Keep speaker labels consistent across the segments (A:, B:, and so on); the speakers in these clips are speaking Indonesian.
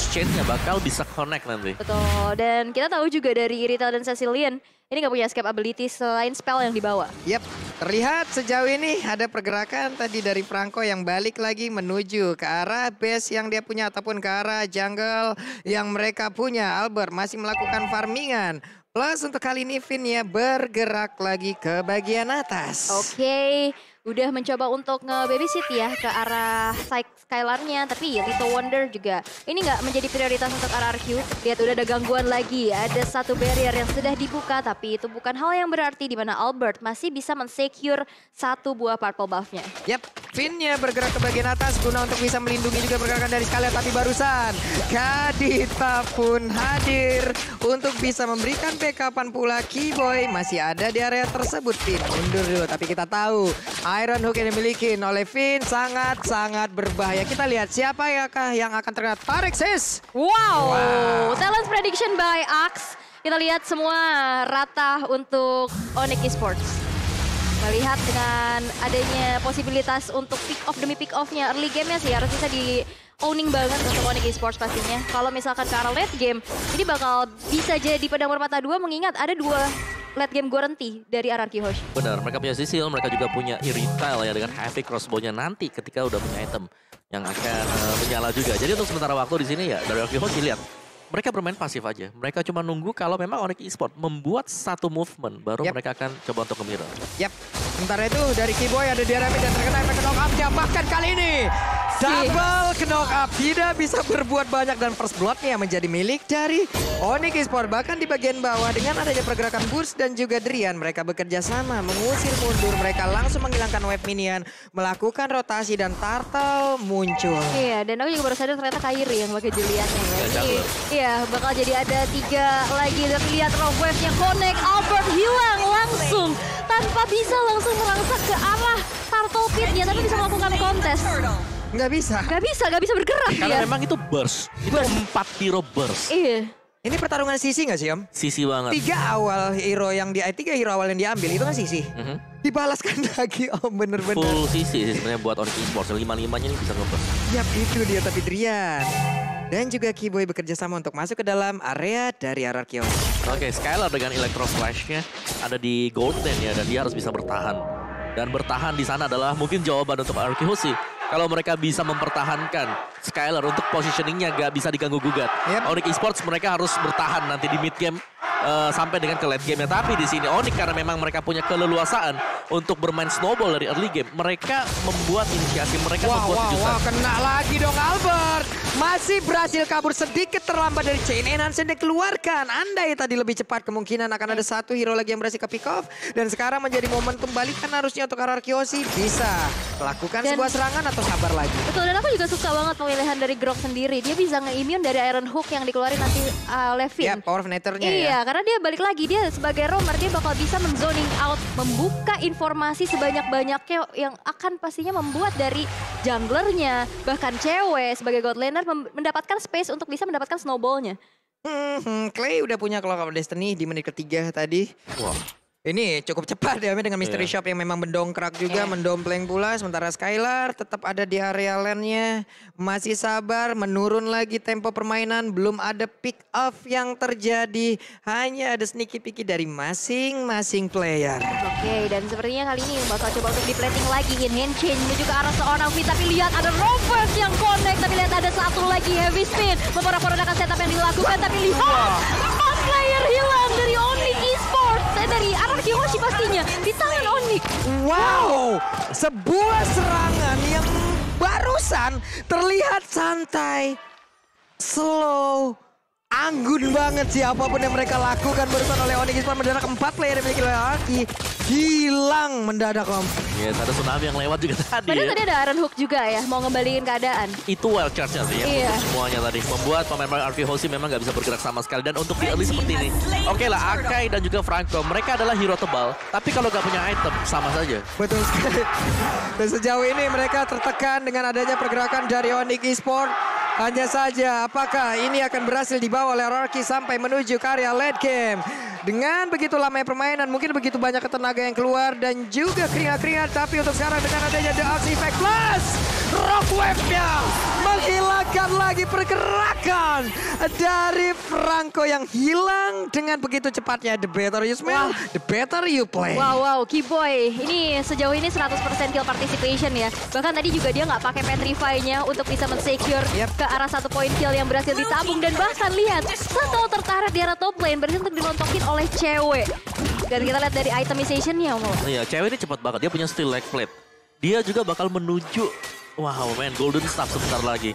A: exchange-nya bakal bisa connect nanti.
B: Betul, dan kita tahu juga dari Irithel dan Cecilian, ini nggak punya escape ability selain spell yang dibawa.
C: Yap, terlihat sejauh ini ada pergerakan tadi dari Franco yang balik lagi menuju ke arah base yang dia punya ataupun ke arah jungle yang mereka punya. Albert masih melakukan farmingan. Plus untuk kali ini Finn ya bergerak lagi ke bagian atas.
B: Oke, udah mencoba untuk nge-babysit ya ke arah Skylar-nya. Tapi Little Wonder juga ini nggak menjadi prioritas untuk RRQ. Lihat udah ada gangguan lagi. Ada satu barrier yang sudah dibuka. Tapi itu bukan hal yang berarti di mana Albert masih bisa men-secure satu buah purple buff-nya.
C: Yap, Finn-nya bergerak ke bagian atas guna untuk bisa melindungi juga pergerakan dari Skylar. Tapi barusan Kadita pun hadir untuk bisa memberikan backupan pula. Keyboy masih ada di area tersebut. Finn mundur dulu, tapi kita tahu Iron Hook yang dimiliki oleh Finn sangat-sangat berbahaya. Kita lihat siapa yang akan terkena Parexis.
B: Wow, talent prediction by Axe. Kita lihat semua rata untuk Onyx Esports. Melihat dengan adanya posibilitas untuk pick off demi pick off-nya early game-nya sih harus bisa di owning banget untuk Onyx Esports pastinya. Kalau misalkan ke arah late game, ini bakal bisa jadi pedang bermata dua mengingat ada dua late game guarantee dari RRQ Hoshi.
A: Benar, mereka punya Sisil, mereka juga punya Irithel ya dengan heavy crossbow-nya nanti ketika udah punya item yang akan menyala juga. Jadi untuk sementara waktu di sini ya dari RRQ Hoshi lihat. Mereka bermain pasif aja. Mereka cuma nunggu kalau memang Onyx Esports membuat satu movement baru mereka akan coba untuk ke mirror.
C: Yap. Sementara itu dari Keyboy ada Diarami dan terkena efek knock up-nya. Bahkan kali ini double knock up. Tidak bisa berbuat banyak dan first blood-nya menjadi milik dari Onyx Esports. Bahkan di bagian bawah dengan adanya pergerakan Burst dan juga Drian. Mereka bekerja sama mengusir mundur. Mereka langsung menghilangkan wave minion. Melakukan rotasi dan Turtle muncul.
B: Iya, dan aku juga baru sadar ternyata Kairi yang pakai Julietnya ya. Iya, bakal jadi ada 3 lagi. Dan lihat rock wave-nya connect. Albert hilang langsung. Tanpa bisa langsung merangsak ke arah Turtle Pit-nya. Tapi bisa melakukan kontes.
C: Nggak bisa.
B: Nggak bisa bergerak
A: Karena
B: ya.
A: memang itu burst. Itu 4 hero burst.
B: Iya.
C: Ini pertarungan sisi nggak sih Om?
A: Sisi banget.
C: 3 hero awal yang diambil itu kan sisi. Dibalaskan lagi Om, bener-bener.
A: Full sisi sih sebenarnya buat Onyx Esports. 5-5-nya ini bisa ngeburst.
C: Yap, itu dia tapi Drian. Dan juga Keyboy bekerja sama untuk masuk ke dalam area dari RRQ.
A: Oke, Skylar dengan Electro Flash-nya ada di Golden ya, dan dia harus bisa bertahan. Dan bertahan di sana adalah mungkin jawaban untuk RRQ Hoshi. Kalau mereka bisa mempertahankan Skylar untuk positioningnya gak bisa diganggu-gugat. Onyx Esports mereka harus bertahan nanti di mid game sampai dengan ke late game-nya. Tapi di sini Onyx karena memang mereka punya keleluasaan untuk bermain snowball dari early game. Mereka membuat inisiasi, mereka membuat kejutan.
C: Kena lagi dong Albert. Masih berhasil kabur sedikit terlambat dari chain enhance yang dikeluarkan. Andai tadi lebih cepat kemungkinan akan ada satu hero lagi yang berhasil ke pick off. Dan sekarang menjadi momentum balikan harusnya untuk RRQ Hoshi bisa melakukan sebuah serangan atau sabar lagi.
B: Betul, dan aku juga suka banget pemilihan dari Grok sendiri. Dia bisa nge-immune dari Iron Hook yang dikeluarin nanti Levin.
C: Ya, power of nature-nya ya.
B: Iya, karena dia balik lagi. Dia sebagai roamer, dia bakal bisa men-zoning out. Membuka informasi sebanyak-banyaknya yang akan pastinya membuat dari junglernya, bahkan cewek sebagai god laner mendapatkan space untuk bisa mendapatkan snowball-nya.
C: Clay udah punya Clock of Destiny di menit ketiga tadi.
A: Wah.
C: Ini cukup cepat ya dengan Mystery Shop yang memang mendongkrak juga, mendompleng pula. Sementara Skylar tetap ada di area lane-nya. Masih sabar, menurun lagi tempo permainan. Belum ada pick off yang terjadi. Hanya ada sneaky picky dari masing-masing player.
B: Oke, dan sepertinya kali ini bakal coba untuk di-plating lagi. Hand chain menuju ke arah seorang Fit. Tapi lihat ada Robert yang connect. Tapi lihat ada satu lagi heavy spin. Memporak-porandakan setup yang dilakukan. Tapi lihat 4 player hilang dari Onyx Esports. Dari RRQ Hoshi pastinya di tangan Onyx.
C: Wow, sebuah serangan yang barusan terlihat santai, slow, anggun banget sih apapun yang mereka lakukan barusan oleh Onyx Esports. Mendadak 4 player yang dimiliki oleh RRQ hilang mendadak Om.
A: Yes, ada tsunami yang lewat juga tadi.
B: Padahal tadi ada Iron Hook juga ya, mau ngembaliin keadaan.
A: Itu wild charge-nya sih ya, untuk semuanya tadi. Membuat pemain RRQ Hoshi memang gak bisa bergerak sama sekali. Dan untuk di early seperti ini, oke lah Akai dan juga Franco, mereka adalah hero tebal. Tapi kalau gak punya item, sama saja.
C: Betul sekali. Dan sejauh ini mereka tertekan dengan adanya pergerakan dari Onyx Esports. Hanya saja apakah ini akan berhasil dibawa oleh RRQ sampai menuju ke area late game. Dengan begitu lamanya permainan, mungkin begitu banyak tenaga yang keluar dan juga keringat-keringat. Tapi untuk sekarang dengan adanya The Ox Effect Plus, Rock Wave-nya menghilangkan lagi pergerakan dari Franco yang hilang dengan begitu cepatnya. The better you smell, the better you play.
B: Wow, Keyboy ini sejauh ini 100% kill participation ya. Bahkan tadi juga dia nggak pakai petrify-nya untuk bisa men-secure ke arah 1 point kill yang berhasil ditabung. Dan bahkan lihat, satu tertarik di arah top lane berhasil untuk dilontokin oleh cewek. Dan kita lihat dari itemization-nya.
A: Iya, cewek ini cepat banget. Dia punya steal leg plate. Dia juga bakal menuju, wow man, golden staff sebentar lagi.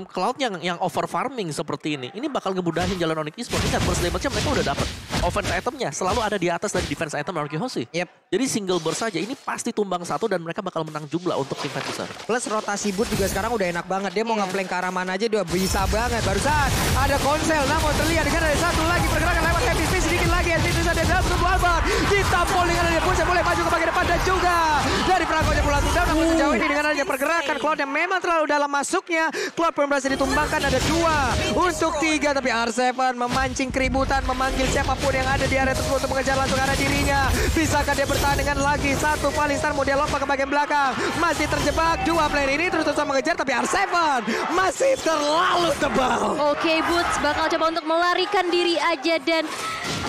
A: Cloud yang over farming seperti ini bakal ngemudahin jalan Onyx Esports. Ingat, first damage-nya mereka udah dapet. Offense itemnya selalu ada di atas dari defense item Arky Hoshi. Jadi single burst saja, ini pasti tumbang satu dan mereka bakal menang jumlah untuk tim fight besar.
C: Plus rotasi boot juga sekarang udah enak banget. Dia mau nge-flank ke arah mana aja dia bisa banget. Barusan ada konsel, namun terlihat dengan ada satu lagi pergerakan lewat Happy Space sedikit lagi. Itu ada dalam untuk Albert. Ditampol dengan dia push boleh maju ke bagian depan dan juga dari Franco-nya pulang down. Namun sejauh ini dengan adanya pergerakan Cloud yang memang terlalu dalam masuknya. Cloud pun berhasil ditumbangkan, ada 2 untuk 3. Tapi R7 memancing keributan, memanggil siapapun yang ada di area tersebut untuk mengejar langsung arah dirinya. Bisakah dia bertahan dengan lagi satu Palistar model lompat ke bagian belakang. Masih terjebak 2 player ini terus-terusan mengejar tapi R7 masih terlalu tebal.
B: Oke, Boots bakal coba untuk melarikan diri aja dan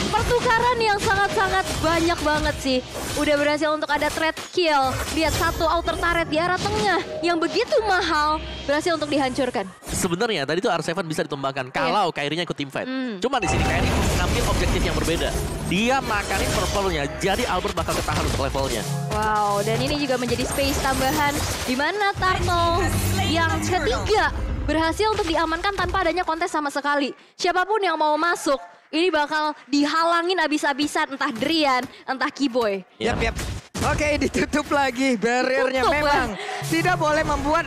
B: pertukaran yang sangat-sangat banyak banget sih. Udah berhasil untuk ada trade kill. Lihat satu outer turret di arah tengah yang begitu mahal berhasil untuk dihancurkan.
A: Sebenarnya tadi tuh R7 bisa ditumbangkan kalau Kairi-nya ikut team fight. Cuma di sini Kairi ngambil objektif yang berbeda. Dia makanin purple-nya, jadi Albert bakal ketahan untuk levelnya.
B: Wow, dan ini juga menjadi space tambahan di mana Turtle yang ketiga berhasil untuk diamankan tanpa adanya kontes sama sekali. Siapapun yang mau masuk, ini bakal dihalangin abis-abisan, entah Drian, entah Keyboy.
C: Yap. Oke, ditutup lagi barriernya. Memang tidak boleh membuat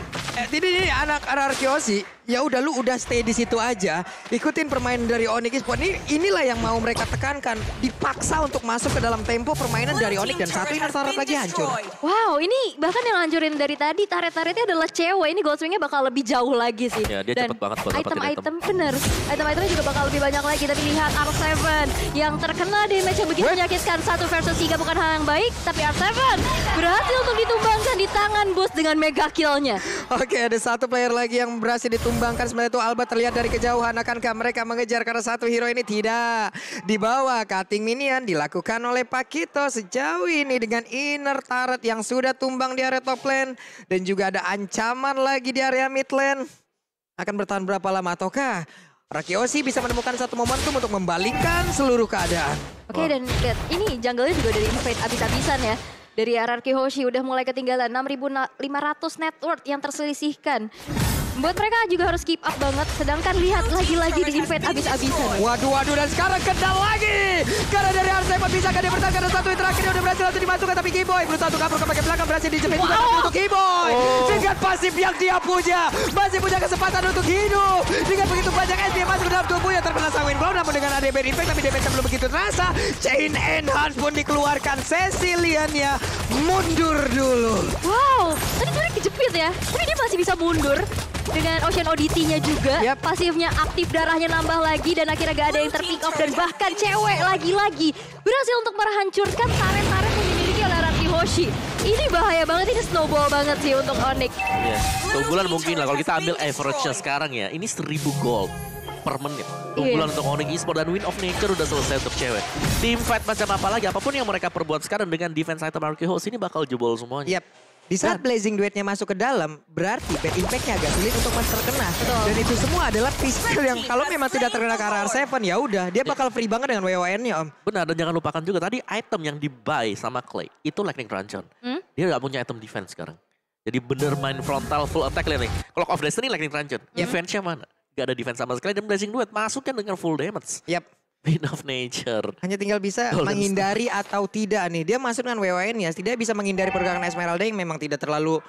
C: ini anak Arky Hoshi. Ya udah, lu udah stay di situ aja, ikutin permainan dari Onyx Esports. Inilah yang mau mereka tekankan, dipaksa untuk masuk ke dalam tempo permainan dari Onyx dan satu inner turret lagi hancur.
B: Wow, ini bahkan yang hancurin dari tadi turret-turretnya adalah cewek. Ini Goldswing-nya bakal lebih jauh lagi sih.
A: Ya, dia cepet banget buat dapetin
B: item. Bener, item-itemnya juga bakal lebih banyak lagi. Tapi lihat R7 yang terkena damage yang begitu menyakitkan. 1 versus 3 bukan hal yang baik, tapi R7 berhasil untuk ditumbangkan di tangan Boost dengan mega kill-nya.
C: Oke, ada satu player lagi yang berhasil ditumbangkan. Sebenarnya itu Albert terlihat dari kejauhan. Akankah mereka mengejar karena satu hero ini? Tidak. Di bawah cutting minion dilakukan oleh Pakito sejauh ini dengan inner turret yang sudah tumbang di area top lane. Dan juga ada ancaman lagi di area mid lane. Akan bertahan berapa lama? Ataukah Arky Hoshi bisa menemukan satu momentum untuk membalikkan seluruh keadaan?
B: Oke, dan lihat ini jungle-nya juga dari invade abis-abisan ya. Dari Arky Hoshi udah mulai ketinggalan 6.500 net worth yang terselisihkan. Buat mereka juga harus keep up banget. Sedangkan lihat lagi-lagi di invade abis-abisan.
C: Waduh, dan sekarang kendal lagi. Karena dari R7 bisakah dia bertahan karena satu yang terakhir dia udah berhasil langsung dimasukkan. Tapi Keyboy berusaha untuk kabur ke bagian belakang, berhasil dijepit juga untuk Keyboy. Dengan pasif yang dia punya. Masih punya kesempatan untuk hidup. Dengan begitu banyak SP yang masuk ke dalam tubuhnya. Terkena Sanguine Blow namun dengan ada bad impact. Tapi damage belum begitu terasa. Chain Enhance pun dikeluarkan. Cecilian-nya mundur dulu.
B: Wow, tadi sebenarnya kejepit ya. Tapi dia masih bisa mundur. Dengan Ocean ODT-nya juga, pasifnya aktif, darahnya nambah lagi, dan akhirnya gak ada yang terpick off. Dan bahkan cewek lagi-lagi berhasil untuk merhancurkan turret-turret yang dimiliki oleh Arky Hoshi. Ini bahaya banget, ini snowball banget sih untuk Onyx.
A: Iya, keunggulan mungkin lah kalau kita ambil average-nya sekarang ya, ini 1000 gold per menit. Keunggulan untuk Onyx Esports dan Win of Nature udah selesai untuk cewek. Team fight macam apa lagi, apapun yang mereka perbuat sekarang dengan defense item Arky Hoshi ini bakal jebol semuanya.
C: Di saat Blazing Duetnya masuk ke dalam, berarti bad impact-nya agak sulit untuk mas terkena. Dan itu semua adalah pistol yang kalau memang tidak terkena ke arah R7, ya udah dia bakal free banget dengan WON-nya, Om.
A: Benar, dan jangan lupakan juga tadi item yang di-buy sama Clay, itu Lightning Truncheon. Dia gak punya item defense sekarang. Jadi bener main frontal full attack lihat nih. Clock of Destiny Lightning Truncheon, defense-nya mana? Gak ada defense sama sekali dan Blazing Duet masukkan dengan full damage. Win of Nature.
C: Hanya tinggal bisa menghindari atau tidak nih. Dia masuk dengan WWN ya. Tidak bisa menghindari pergerakan Esmeralda yang memang tidak terlalu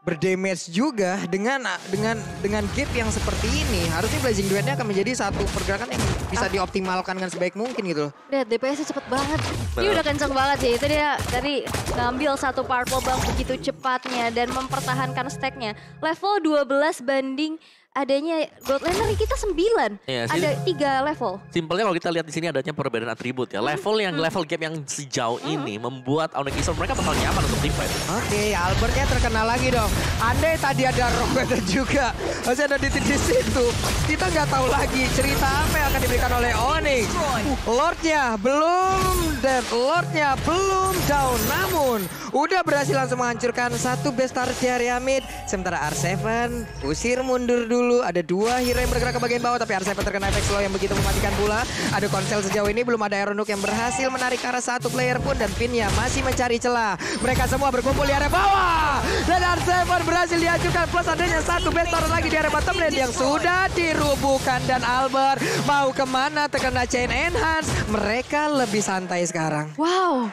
C: berdamage juga dengan gap yang seperti ini. Harusnya Blazing Duetnya akan menjadi satu pergerakan yang bisa dioptimalkan dengan sebaik mungkin gitu.
B: Lihat DPS-nya cepet banget. Ini udah kenceng banget sih. Itu dia tadi ngambil satu purple bang begitu cepatnya dan mempertahankan stacknya. Level 12 banding adanya gold laner kita 9.
A: Iya,
B: Ada 3 level.
A: Simpelnya kalau kita lihat di sini adanya perbedaan atribut ya. Level gap yang sejauh ini membuat Onyx Esports mereka bakal nyaman untuk tim fight.
C: Oke, Albertnya terkenal lagi dong. Andai tadi ada Rogue dan juga masih ada di situ, kita nggak tahu lagi cerita apa yang akan diberikan oleh Onyx. Lordnya belum dead, Lordnya belum down, namun udah berhasil langsung menghancurkan satu base turret di area mid. Sementara R7 usir mundur dulu. Ada 2 hero yang bergerak ke bagian bawah, tapi R7 terkena efek slow yang begitu mematikan pula. Ada konsel sejauh ini, belum ada Aeronuk yang berhasil menarik ke arah satu player pun, dan Vinnya masih mencari celah. Mereka semua berkumpul di area bawah, dan R7 berhasil dihancurkan, plus adanya satu base turret lagi di area bottom lane yang sudah dirubuhkan. Dan Albert mau kemana terkena chain enhance, mereka lebih santai sekarang.
B: Wow.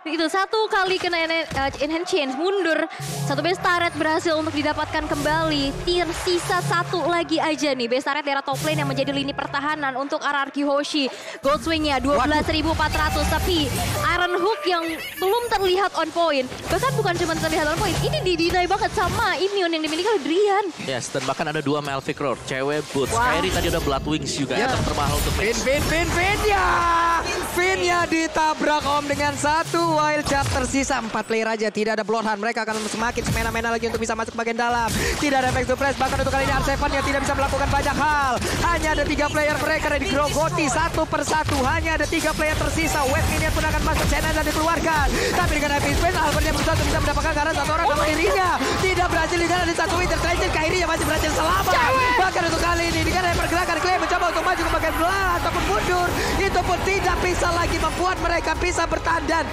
B: Itu 1 kali kena enhance chains, mundur. 1 base turret berhasil untuk didapatkan kembali. Sisa 1 lagi aja nih base turret daerah top lane yang menjadi lini pertahanan untuk RRQ Hoshi. Gold swingnya 12.400, tapi Iron Hook yang belum terlihat on point. Bahkan bukan cuma terlihat on point, ini didinai banget sama immune yang dimiliki oleh Drian.
A: Yes, dan bahkan ada 2 Malphite Roar, cewek boots.
B: Wow.
A: Kairi tadi udah Blood Wings juga, item termahal untuk mix.
C: Vinnya ditabrak Om dengan 1 wild card, tersisa 4 player aja. Tidak ada Bloodhound, mereka akan semakin semena-mena lagi untuk bisa masuk ke bagian dalam. Tidak ada efek suppress, bahkan untuk kali ini R7 yang tidak bisa melakukan banyak hal. Hanya ada 3 player, mereka ready grogoti 1 per 1. Hanya ada 3 player tersisa. Wave Minion pun akan masuk, China dan dikeluarkan. Tapi dengan epic spin, Albert yang berusaha untuk bisa mendapatkan karena 1 orang, namun dirinya tidak berhasil. Dengan ada 1 Winter Treasure, Kairi yang masih berhasil selamat. Bahkan untuk kali ini, dengan pergerakan Clay mencoba untuk maju ke bagian belakang ataupun mundur, itu pun tidak bisa lagi membuat mereka bisa bertahan. Dan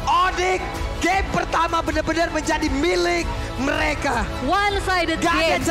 C: Onyx game pertama benar-benar menjadi milik mereka.
B: One-sided game.